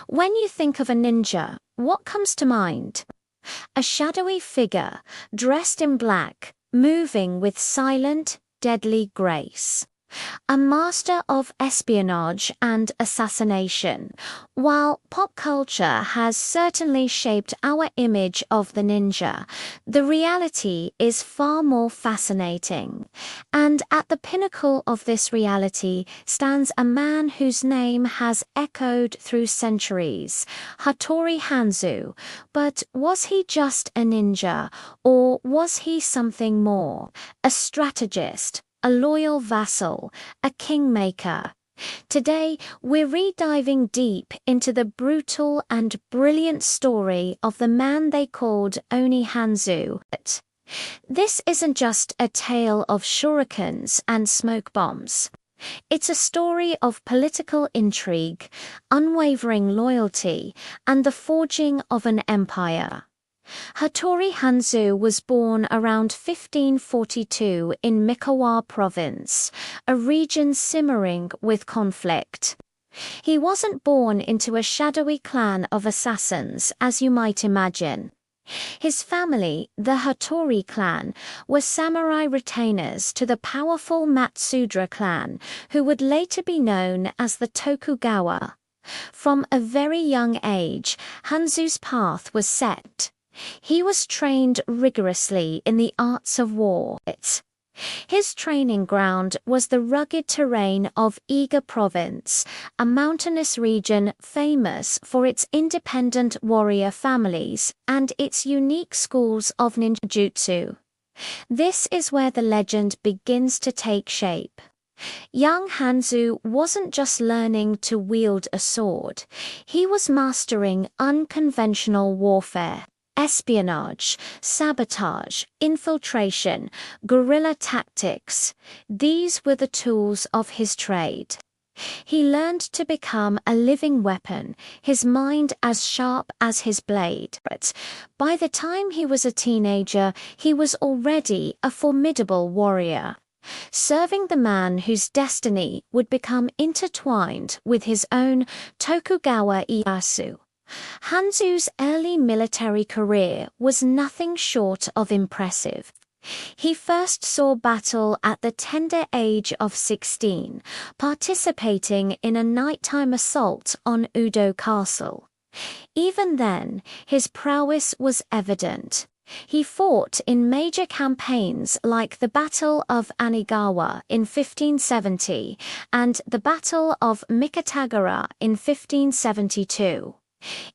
When you think of a ninja, what comes to mind? A shadowy figure, dressed in black, moving with silent, deadly grace. A master of espionage and assassination. While pop culture has certainly shaped our image of the ninja, the reality is far more fascinating. And at the pinnacle of this reality stands a man whose name has echoed through centuries, Hattori Hanzō. But was he just a ninja, or was he something more? A strategist, a loyal vassal, a kingmaker. Today, we're re-diving deep into the brutal and brilliant story of the man they called Oni Hanzō. This isn't just a tale of shurikens and smoke bombs. It's a story of political intrigue, unwavering loyalty, and the forging of an empire. Hattori Hanzō was born around 1542 in Mikawa province, a region simmering with conflict. He wasn't born into a shadowy clan of assassins, as you might imagine. His family, the Hattori clan, were samurai retainers to the powerful Matsudra clan, who would later be known as the Tokugawa. From a very young age, Hanzo's path was set. He was trained rigorously in the arts of war. His training ground was the rugged terrain of Iga Province, a mountainous region famous for its independent warrior families and its unique schools of ninjutsu. This is where the legend begins to take shape. Young Hanzo wasn't just learning to wield a sword, he was mastering unconventional warfare. Espionage, sabotage, infiltration, guerrilla tactics. These were the tools of his trade. He learned to become a living weapon, his mind as sharp as his blade. But by the time he was a teenager, he was already a formidable warrior, serving the man whose destiny would become intertwined with his own Tokugawa Ieyasu. Hanzo's early military career was nothing short of impressive. He first saw battle at the tender age of 16, participating in a nighttime assault on Udo Castle. Even then, his prowess was evident. He fought in major campaigns like the Battle of Anigawa in 1570 and the Battle of Mikatagara in 1572.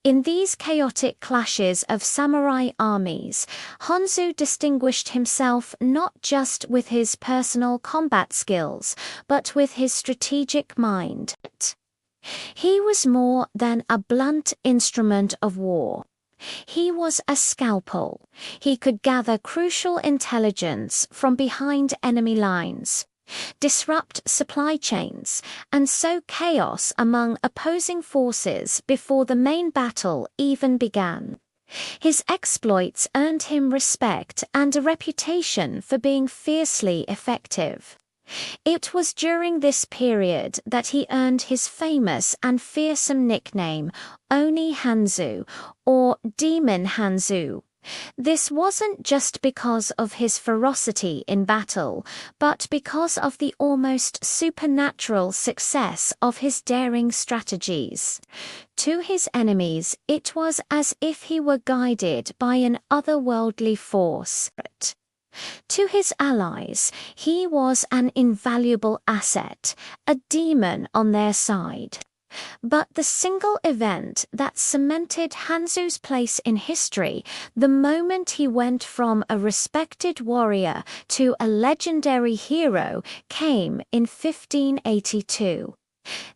In these chaotic clashes of samurai armies, Hanzo distinguished himself not just with his personal combat skills, but with his strategic mind. He was more than a blunt instrument of war. He was a scalpel. He could gather crucial intelligence from behind enemy lines, disrupt supply chains, and sow chaos among opposing forces before the main battle even began. His exploits earned him respect and a reputation for being fiercely effective. It was during this period that he earned his famous and fearsome nickname, Oni Hanzō, or Demon Hanzo. This wasn't just because of his ferocity in battle, but because of the almost supernatural success of his daring strategies. To his enemies, it was as if he were guided by an otherworldly force. To his allies, he was an invaluable asset, a demon on their side. But the single event that cemented Hanzo's place in history, the moment he went from a respected warrior to a legendary hero, came in 1582.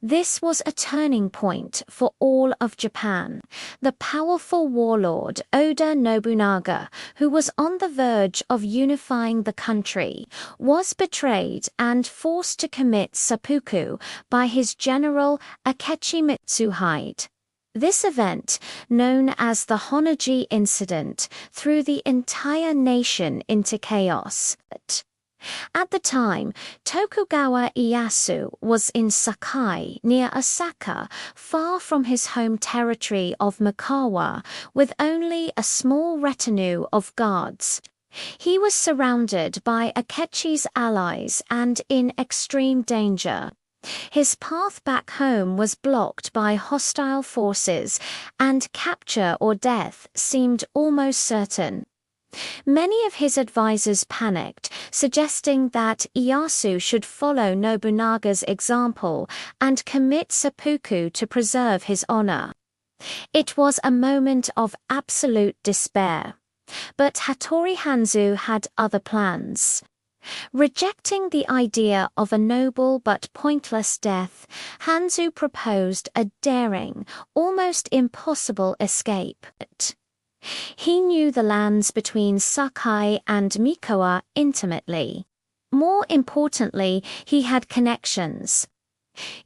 This was a turning point for all of Japan. The powerful warlord Oda Nobunaga, who was on the verge of unifying the country, was betrayed and forced to commit seppuku by his general Akechi Mitsuhide. This event, known as the Honnoji Incident, threw the entire nation into chaos. At the time, Tokugawa Ieyasu was in Sakai near Osaka, far from his home territory of Mikawa, with only a small retinue of guards. He was surrounded by Akechi's allies and in extreme danger. His path back home was blocked by hostile forces, and capture or death seemed almost certain. Many of his advisors panicked, suggesting that Ieyasu should follow Nobunaga's example and commit seppuku to preserve his honor. It was a moment of absolute despair. But Hattori Hanzō had other plans. Rejecting the idea of a noble but pointless death, Hanzo proposed a daring, almost impossible escape. He knew the lands between Sakai and Mikawa intimately. More importantly, he had connections.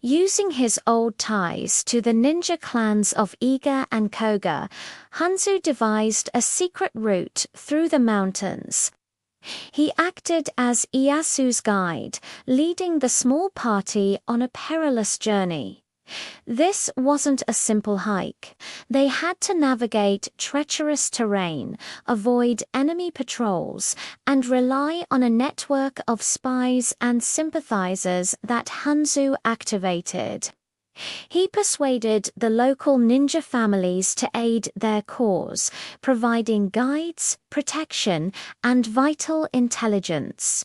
Using his old ties to the ninja clans of Iga and Koga, Hanzo devised a secret route through the mountains. He acted as Ieyasu's guide, leading the small party on a perilous journey. This wasn't a simple hike. They had to navigate treacherous terrain, avoid enemy patrols, and rely on a network of spies and sympathizers that Hanzo activated. He persuaded the local ninja families to aid their cause, providing guides, protection, and vital intelligence.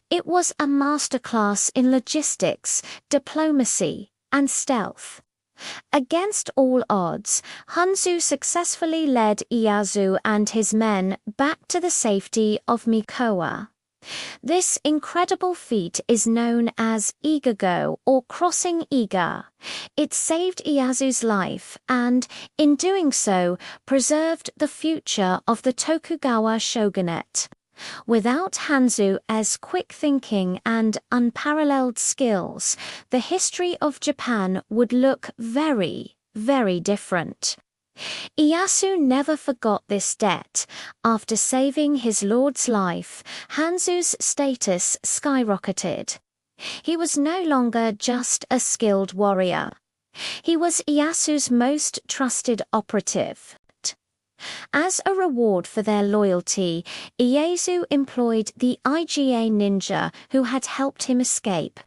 It was a masterclass in logistics, diplomacy, and stealth. Against all odds, Hanzo successfully led Ieyasu and his men back to the safety of Mikawa. This incredible feat is known as Igago or crossing Iga. It saved Ieyasu's life and, in doing so, preserved the future of the Tokugawa Shogunate. Without Hanzo's quick thinking and unparalleled skills, the history of Japan would look very, very different. Ieyasu never forgot this debt. After saving his lord's life, Hanzo's status skyrocketed. He was no longer just a skilled warrior. He was Ieyasu's most trusted operative. As a reward for their loyalty, Ieyasu employed the Iga ninja who had helped him escape.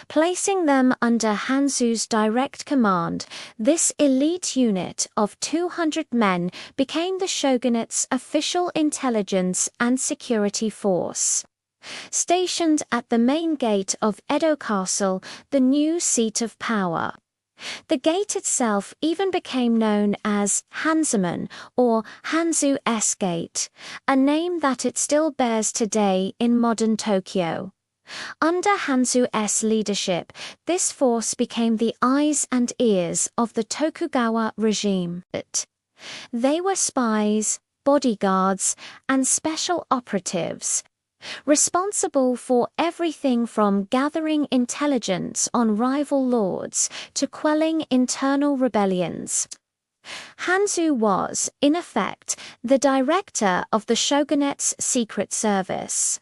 Placing them under Hanzo's direct command, this elite unit of 200 men became the shogunate's official intelligence and security force. Stationed at the main gate of Edo Castle, the new seat of power. The gate itself even became known as Hanzaman or Hanzo-S Gate, a name that it still bears today in modern Tokyo. Under Hanzo's leadership, this force became the eyes and ears of the Tokugawa regime. They were spies, bodyguards, and special operatives, responsible for everything from gathering intelligence on rival lords to quelling internal rebellions. Hanzo was, in effect, the director of the shogunate's secret service.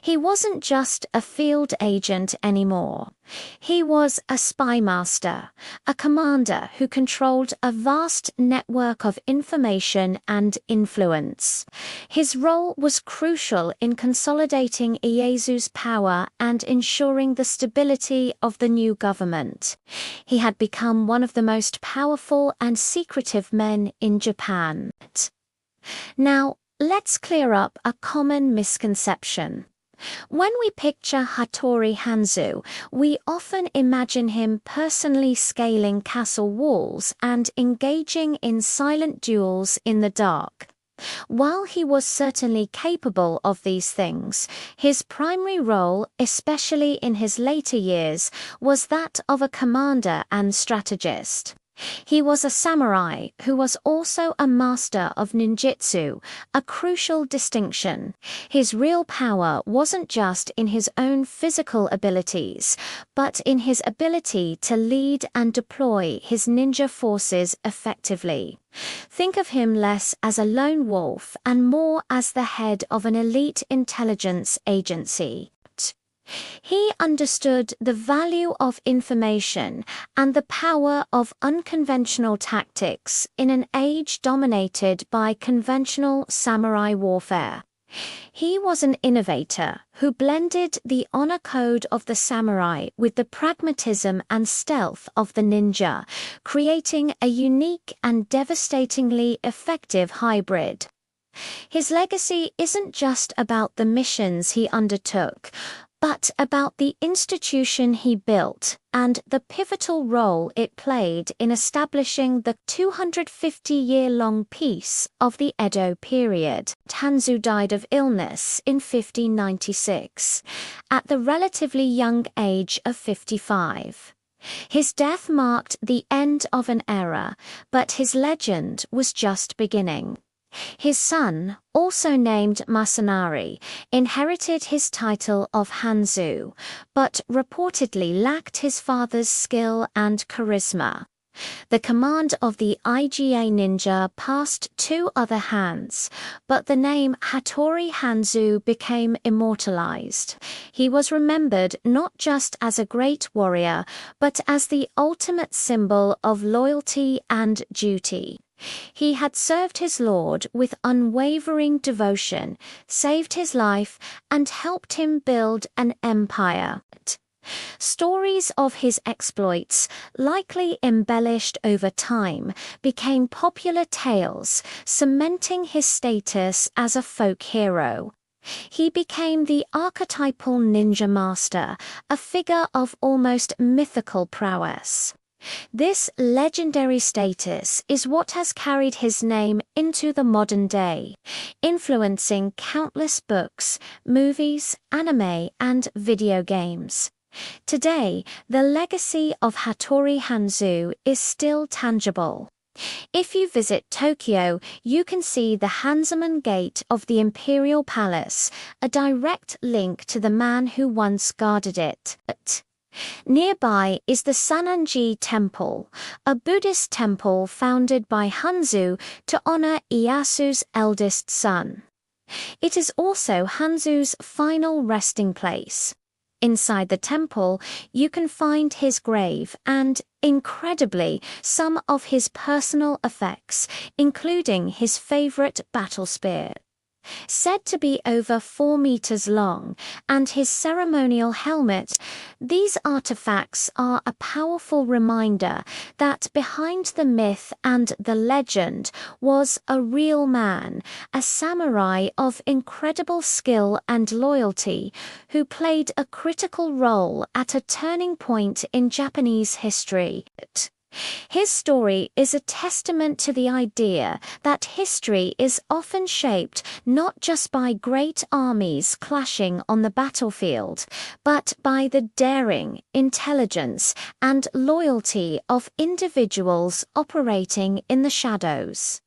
He wasn't just a field agent anymore. He was a spy master, a commander who controlled a vast network of information and influence. His role was crucial in consolidating Ieyasu's power and ensuring the stability of the new government. He had become one of the most powerful and secretive men in Japan. Now, let's clear up a common misconception. When we picture Hattori Hanzō, we often imagine him personally scaling castle walls and engaging in silent duels in the dark. While he was certainly capable of these things, his primary role, especially in his later years, was that of a commander and strategist. He was a samurai who was also a master of ninjutsu, a crucial distinction. His real power wasn't just in his own physical abilities, but in his ability to lead and deploy his ninja forces effectively. Think of him less as a lone wolf and more as the head of an elite intelligence agency. He understood the value of information and the power of unconventional tactics in an age dominated by conventional samurai warfare. He was an innovator who blended the honor code of the samurai with the pragmatism and stealth of the ninja, creating a unique and devastatingly effective hybrid. His legacy isn't just about the missions he undertook, but about the institution he built and the pivotal role it played in establishing the 250-year-long peace of the Edo period. Hanzo died of illness in 1596, at the relatively young age of 55. His death marked the end of an era, but his legend was just beginning. His son, also named Masanari, inherited his title of Hanzo, but reportedly lacked his father's skill and charisma. The command of the IGA ninja passed to other hands, but the name Hattori Hanzō became immortalized. He was remembered not just as a great warrior, but as the ultimate symbol of loyalty and duty. He had served his lord with unwavering devotion, saved his life, and helped him build an empire. Stories of his exploits, likely embellished over time, became popular tales, cementing his status as a folk hero. He became the archetypal ninja master, a figure of almost mythical prowess. This legendary status is what has carried his name into the modern day, influencing countless books, movies, anime, and video games. Today, the legacy of Hattori Hanzō is still tangible. If you visit Tokyo, you can see the Hanzaman Gate of the Imperial Palace, a direct link to the man who once guarded it. Nearby is the Sainen-ji Temple, a Buddhist temple founded by Hanzo to honor Ieyasu's eldest son. It is also Hanzo's final resting place. Inside the temple, you can find his grave and, incredibly, some of his personal effects, including his favorite battle spear, said to be over 4 meters long, and his ceremonial helmet. These artifacts are a powerful reminder that behind the myth and the legend was a real man, a samurai of incredible skill and loyalty, who played a critical role at a turning point in Japanese history. His story is a testament to the idea that history is often shaped not just by great armies clashing on the battlefield, but by the daring, intelligence, and loyalty of individuals operating in the shadows.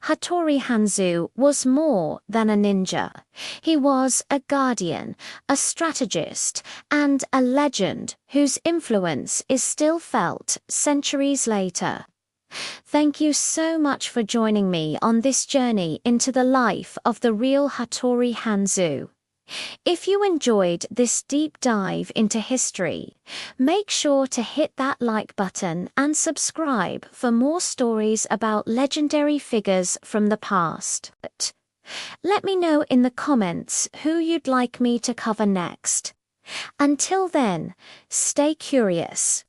Hattori Hanzō was more than a ninja. He was a guardian, a strategist, and a legend whose influence is still felt centuries later. Thank you so much for joining me on this journey into the life of the real Hattori Hanzō. If you enjoyed this deep dive into history, make sure to hit that like button and subscribe for more stories about legendary figures from the past. Let me know in the comments who you'd like me to cover next. Until then, stay curious.